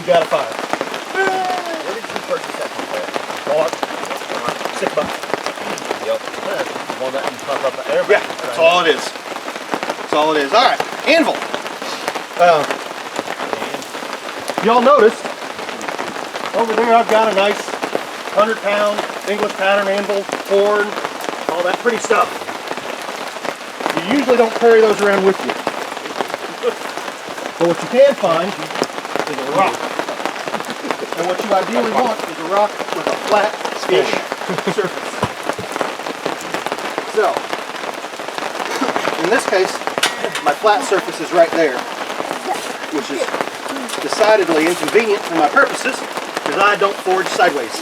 you got a fire. Where did you purchase that from? Walmart. $6. Yep. One that can pump up the air. Yeah, that's all it is. That's all it is. All right, Anvil. Y'all noticed over there I've got a nice 100-pound English pattern anvil, horn, all that pretty stuff. You usually don't carry those around with you. But what you can find is a rock. And what you ideally want is a rock with a flat-ish surface. So, in this case, my flat surface is right there, which is decidedly inconvenient for my purposes because I don't forge sideways.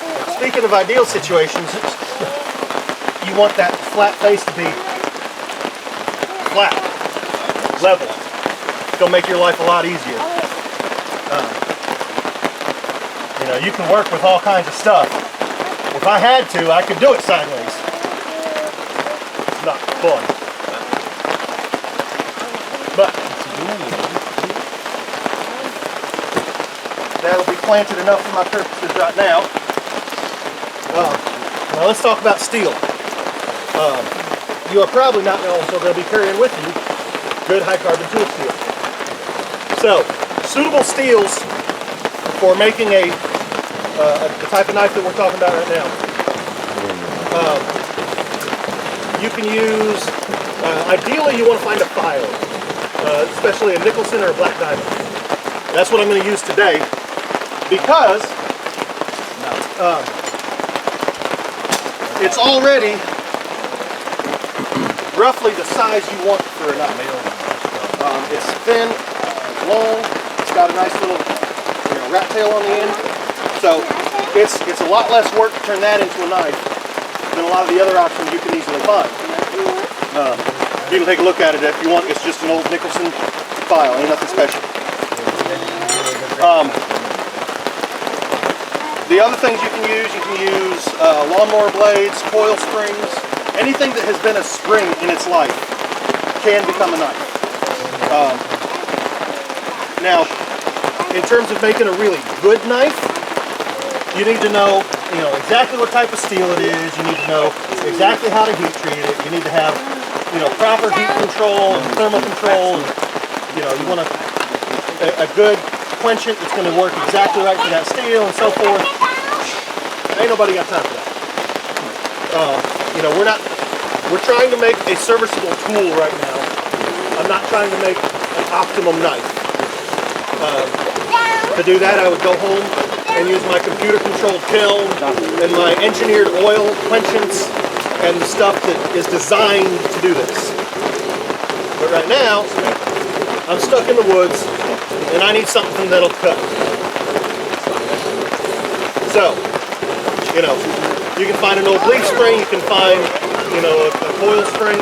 Now, speaking of ideal situations, you want that flat face to be flat, level. It's going to make your life a lot easier. You know, you can work with all kinds of stuff. If I had to, I could do it sideways. It's not fun. But that'll be planted enough for my purposes right now. Now let's talk about steel. You are probably not also going to be carrying with you good high carbon tool steel. So, suitable steels for making the type of knife that we're talking about right now. You can use, ideally you want to find a file, especially a Nicholson or a black diamond. That's what I'm going to use today because it's already roughly the size you want for a knife. It's thin, long, it's got a nice little rat tail on the end. So it's a lot less work to turn that into a knife than a lot of the other options you can easily find. You can take a look at it if you want. It's just an old Nicholson file, ain't nothing special. The other things you can use lawnmower blades, coil springs, anything that has been a spring in its life can become a knife. Now, in terms of making a really good knife, you need to know, exactly what type of steel it is. You need to know exactly how to heat treat it. You need to have, proper heat control and thermal control. And, you want a good quenchant that's going to work exactly right for that steel and so forth. Ain't nobody got time for that. We're trying to make a serviceable tool right now. I'm not trying to make an optimum knife. To do that, I would go home and use my computer-controlled kiln and my engineered oil quenchants and stuff that is designed to do this. But right now, I'm stuck in the woods and I need something that'll cut. So, you can find an old leaf spring, you can find, a coil spring,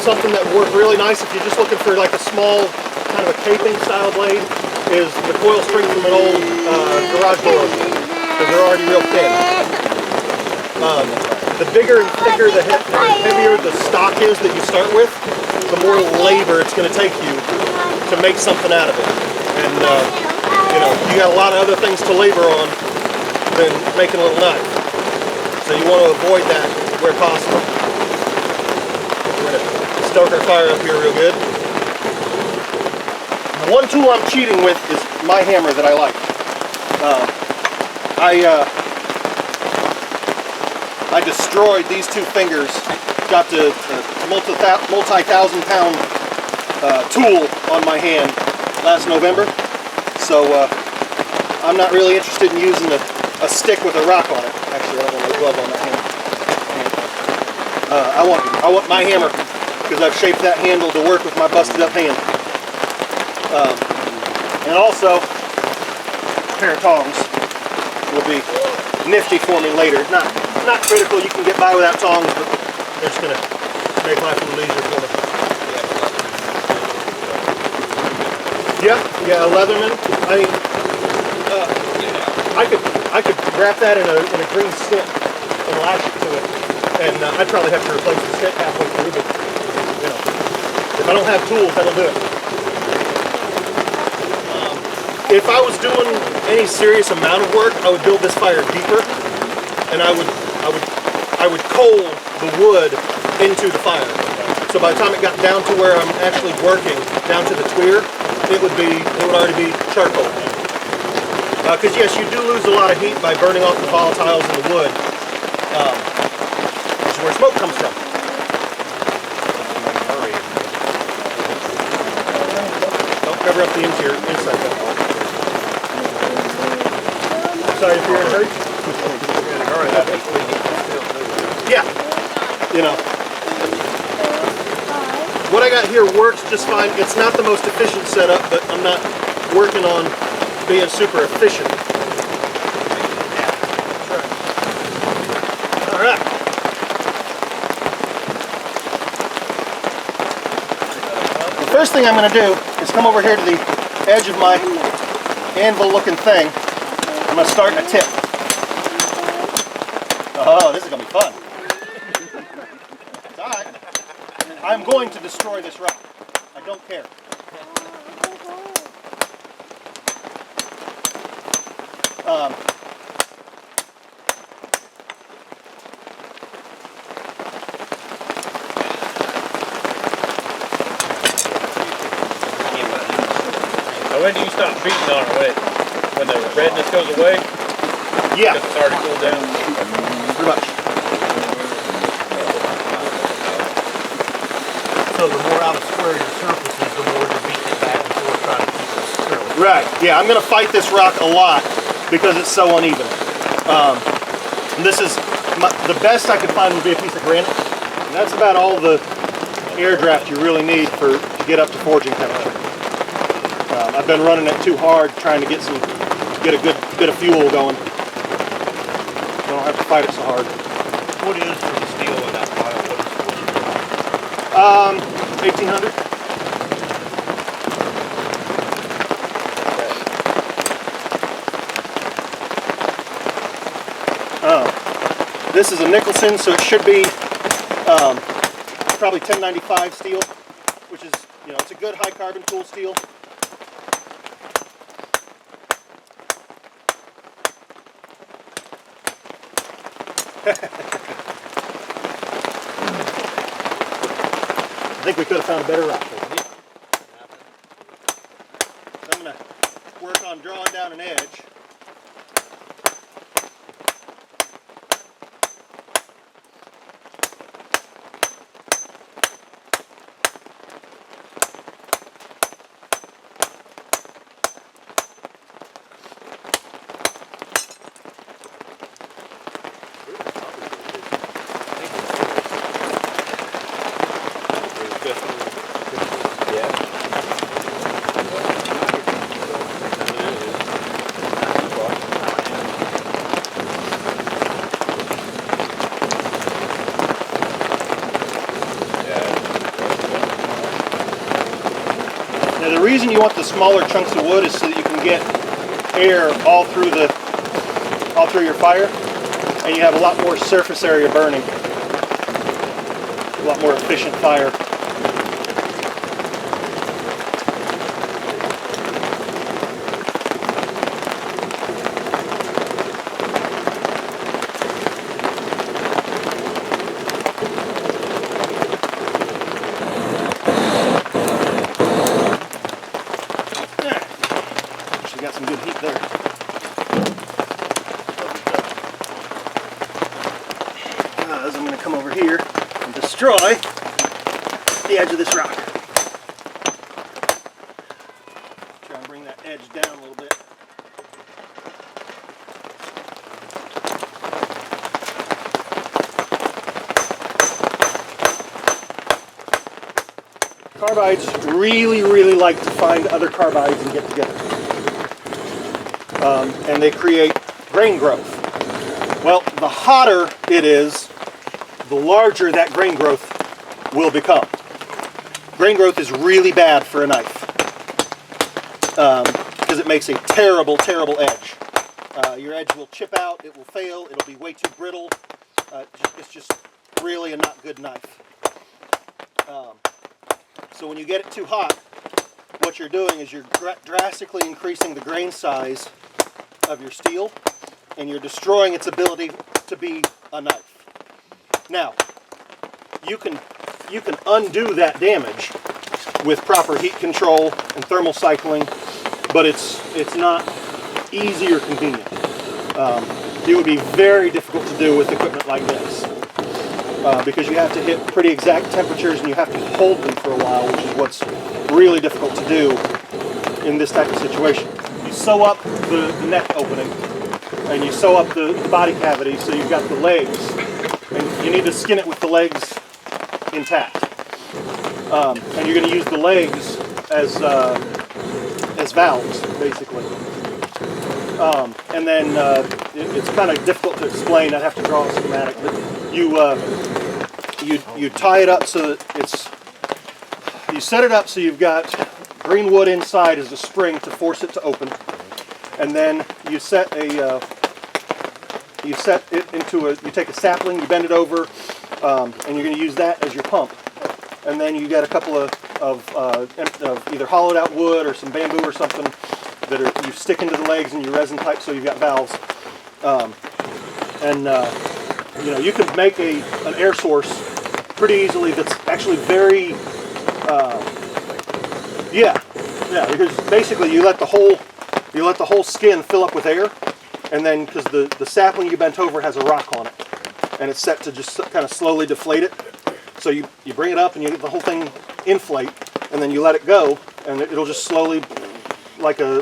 something that would work really nice if you're just looking for like a small kind of a caping style blade is the coil spring from an old garage door opener, because they're already real thin. The bigger and thicker, the heavier the stock is that you start with, the more labor it's going to take you to make something out of it. And you got a lot of other things to labor on than making a little knife. So you want to avoid that where possible. We're going to stoke our fire up here real good. The one tool I'm cheating with is my hammer that I like. I destroyed these two fingers, got the multi-thousand pound tool on my hand last November. So I'm not really interested in using a stick with a rock on it. Actually, I don't want a glove on that hand. I want my hammer because I've shaped that handle to work with my busted up hand. And also, a pair of tongs will be nifty for me later. Not critical, you can get by without tongs, but they're just going to make life a little easier for me. Yeah, a Leatherman. I mean, I could I could wrap that in a green stick and lash it to it, and I'd probably have to replace the stick halfway through, but you know, if I don't have tools, that'll do it. If I was doing any serious amount of work, I would build this fire deeper, and I would coal the wood into the fire. So by the time it got down to where I'm actually working, down to the tweer, it would already be charcoal. Because yes, you do lose a lot of heat by burning off the volatiles in the wood, which is where smoke comes from. Don't cover up the inside though. Sorry if you're in a hurry. Yeah, you know. What I got here works just fine. It's not the most efficient setup, but I'm not working on being super efficient. All right. The first thing I'm going to do is come over here to the edge of my anvil looking thing. I'm going to start a tip. Oh, this is going to be fun. It's all right. I'm going to destroy this rock. I don't care. So when do you stop beating on it? When the redness goes away? Yeah. Because it's already cooled down? Pretty much. So the more out of square your surface is, the more you're beating it back until we're trying to keep it square. Right. Yeah, I'm going to fight this rock a lot because it's so uneven. And this is the best I could find would be a piece of granite. And that's about all the air draft you really need to get up to forging temperature. I've been running it too hard trying to get a good bit of fuel going. I don't have to fight it so hard. What is for the steel in that pile? What is 1800. This is a Nicholson, so it should be probably 1095 steel, which is, you know, it's a good high carbon tool steel. I think we could have found a better rock. So I'm going to work on drawing down an edge. Now the reason you want the smaller chunks of wood is so that you can get air all through your fire, and you have a lot more surface area burning, a lot more efficient fire. Got some good heat there. As I'm going to come over here and destroy the edge of this rock. Try and bring that edge down a little bit. Carbides really like to find other carbides and get together. And they create grain growth. Well, the hotter it is, the larger that grain growth will become. Grain growth is really bad for a knife because it makes a terrible edge. Your edge will chip out, it will fail, it'll be way too brittle. It's just really a not good knife. So when you get it too hot, what you're doing is you're drastically increasing the grain size of your steel, and you're destroying its ability to be a knife. Now, you can undo that damage with proper heat control and thermal cycling, but it's not easy or convenient. It would be very difficult to do with equipment like this, because you have to hit pretty exact temperatures and you have to hold them for a while, which is what's really difficult to do in this type of situation. You sew up the neck opening and you sew up the body cavity, so you've got the legs, and you need to skin it with the legs intact. And you're going to use the legs as valves, basically. And then it's kind of difficult to explain. I'd have to draw a schematic, but you tie it up so that you set it up so you've got green wood inside as a spring to force it to open, and then you set it into you take a sapling, you bend it over, and you're going to use that as your pump. And then you got a couple of either hollowed out wood or some bamboo or something that you stick into the legs and your resin pipe, so you've got valves. You can make an air source pretty easily that's actually very because basically you let the whole skin fill up with air, and then because the sapling you bent over has a rock on it, and it's set to just kind of slowly deflate it. So you bring it up and you get the whole thing inflate, and then you let it go, and it'll just slowly, like a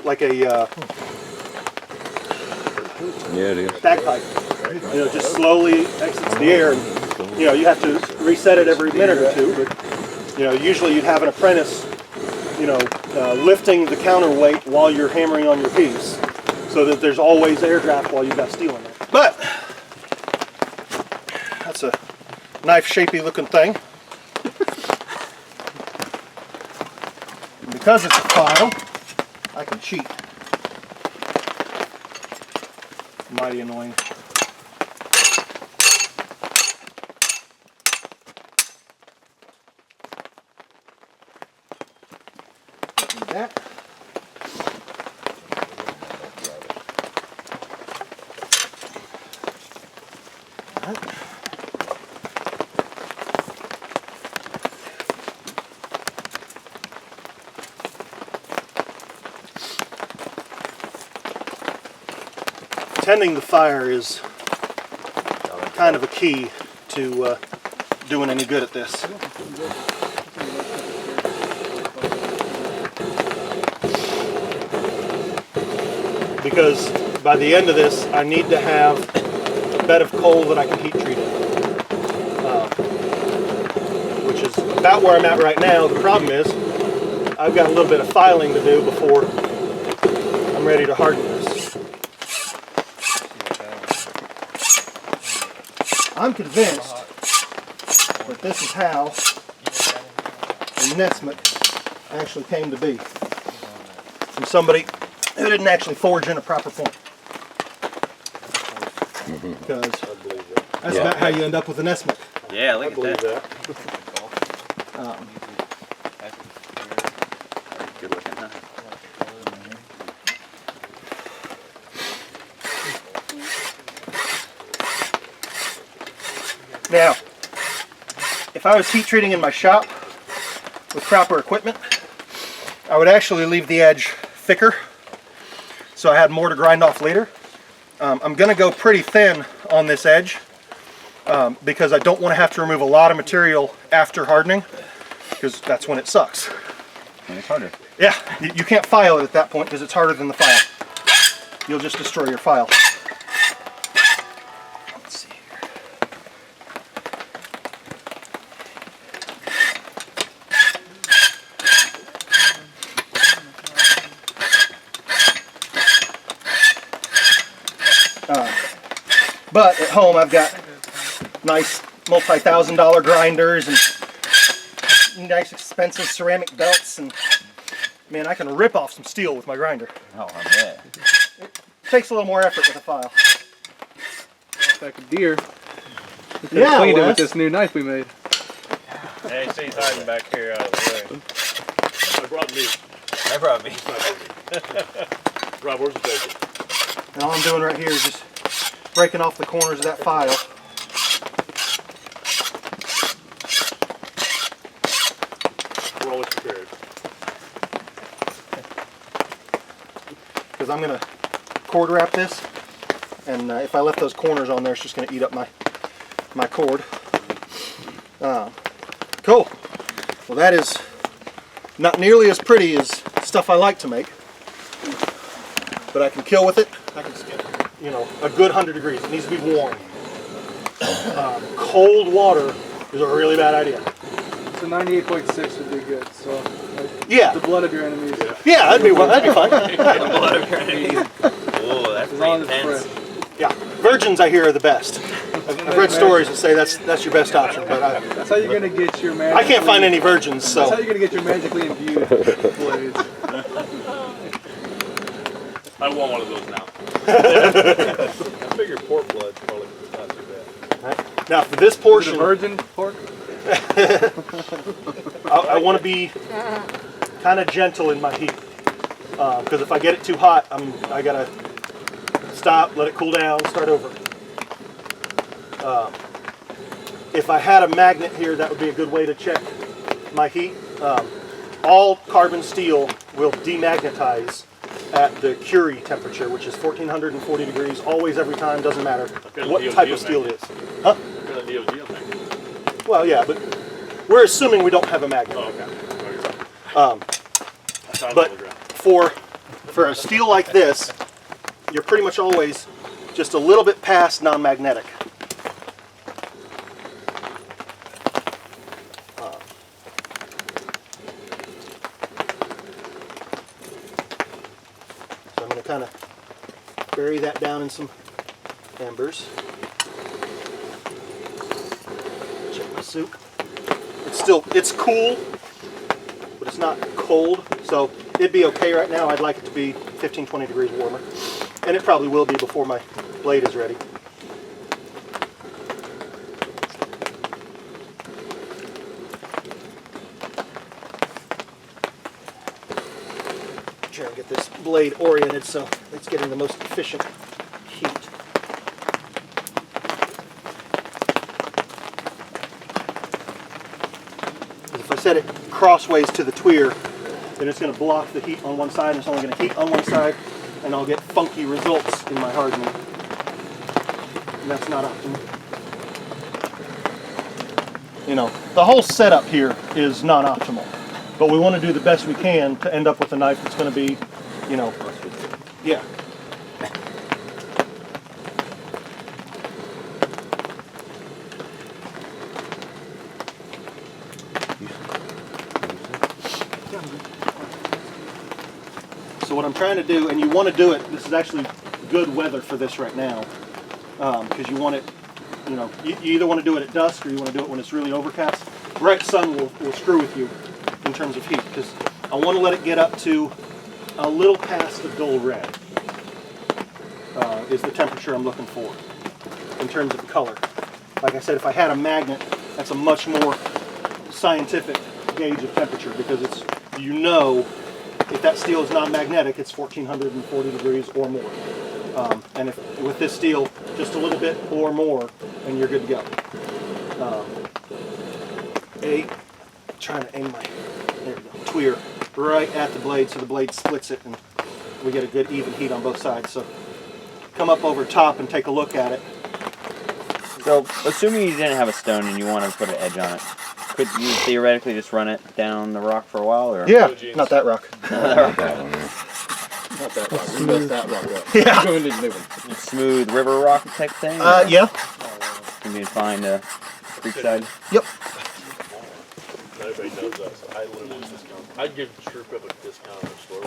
bagpipe, just slowly exits the air. And you have to reset it every minute or two. But usually you'd have an apprentice, lifting the counterweight while you're hammering on your piece, so that there's always air draft while you've got steel in it. But that's a knife-shapy looking thing. And because it's a file, I can cheat. Mighty annoying. Don't need that. All right. Tending the fire is kind of a key to doing any good at this. Because by the end of this, I need to have a bed of coal that I can heat treat it, which is about where I'm at right now. The problem is I've got a little bit of filing to do before I'm ready to harden this. I'm convinced that this is how the Nesmith actually came to be, from somebody who didn't actually forge in a proper point. Because that's about how you end up with a Nesmith. Yeah, look at that. Good looking, huh? Now, if I was heat treating in my shop with proper equipment, I would actually leave the edge thicker so I had more to grind off later. I'm going to go pretty thin on this edge because I don't want to have to remove a lot of material after hardening, because that's when it sucks. And it's harder. Yeah, you can't file it at that point because it's harder than the file. You'll just destroy your file. Let's see here. But at home I've got nice multi-$1,000 grinders and nice expensive ceramic belts, and man, I can rip off some steel with my grinder. Oh, I bet. takes a little more effort with a file. Like a deer. Yeah, Cleaned it Wes. with this new knife we made. Hey, see, he's hiding back here out of the way. I brought me. I brought me. Rob, where's the bacon? And all I'm doing right here is just breaking off the corners of that file. We're always prepared. Because I'm going to cord wrap this, and if I left those corners on there, it's just going to eat up my cord. Cool. Well, that is not nearly as pretty as stuff I like to make, but I can kill with it. I can skip, you know, a good 100 degrees. It needs to be warm. Cold water is a really bad idea. So 98.6 would be good. So like, Yeah. the blood of your enemies. Yeah, that'd be fine. Blood of your enemies. Oh, that's As long pretty as it's intense. fresh. Yeah, virgins I hear are the best. I've read stories that say that's your best option, but That's how you're gonna get your I can't find any virgins, That's how so you're gonna get your magically imbued blades. I want one of those now. I figure pork blood's probably not too bad. now for this Is it portion, a virgin pork? I want to be kind of gentle in my heat, because if I get it too hot, I gotta stop, let it cool down, start over. If I had a magnet here, that would be a good way to check my heat. All carbon steel will demagnetize at the Curie temperature, which is 1440 degrees, always, every time, doesn't matter what type of steel it is. Huh? Kind of DOG thing. Well, yeah, but we're assuming we don't have a magnet. Oh, okay. But for a steel like this, you're pretty much always just a little bit past non-magnetic. So I'm going to kind of bury that down in some embers. Check my soup. It's cool, but it's not cold, so it'd be okay right now. I'd like it to be 15-20 degrees warmer, and it probably will be before my blade is ready. Try and get this blade oriented so it's getting the most efficient heat. If I set it crossways to the tweer, then it's going to block the heat on one side, and it's only going to heat on one side, and I'll get funky results in my hardening. And that's not optimal. You know, the whole setup here is not optimal, but we want to do the best we can to end up with a knife that's going to be, you know, yeah. So what I'm trying to do, and you want to do it, this is actually good weather for this right now, because you want it, you know, you either want to do it at dusk or you want to do it when it's really overcast. Bright sun will screw with you in terms of heat, because I want to let it get up to a little past the dull red is the temperature I'm looking for in terms of color. Like I said, if I had a magnet, that's a much more scientific gauge of temperature, because it's, you know, if that steel is non-magnetic, it's 1440 degrees or more. And if with this steel, just a little bit or more, and you're good to go. Trying to aim my, there we go, tweer right at the blade so the blade splits it and we get a good even heat on both sides. So come up over top and take a look at it. So, assuming you didn't have a stone and you want to put an edge on it, could you theoretically just run it down the rock for a while? Or? Yeah, not that rock. Not that rock. We messed that rock up. Yeah. We need a new one. Smooth river rock type thing? Yeah. Can be fine creekside? Yep. Everybody knows us. I literally discount. I'd give Sherpa a discount on the store.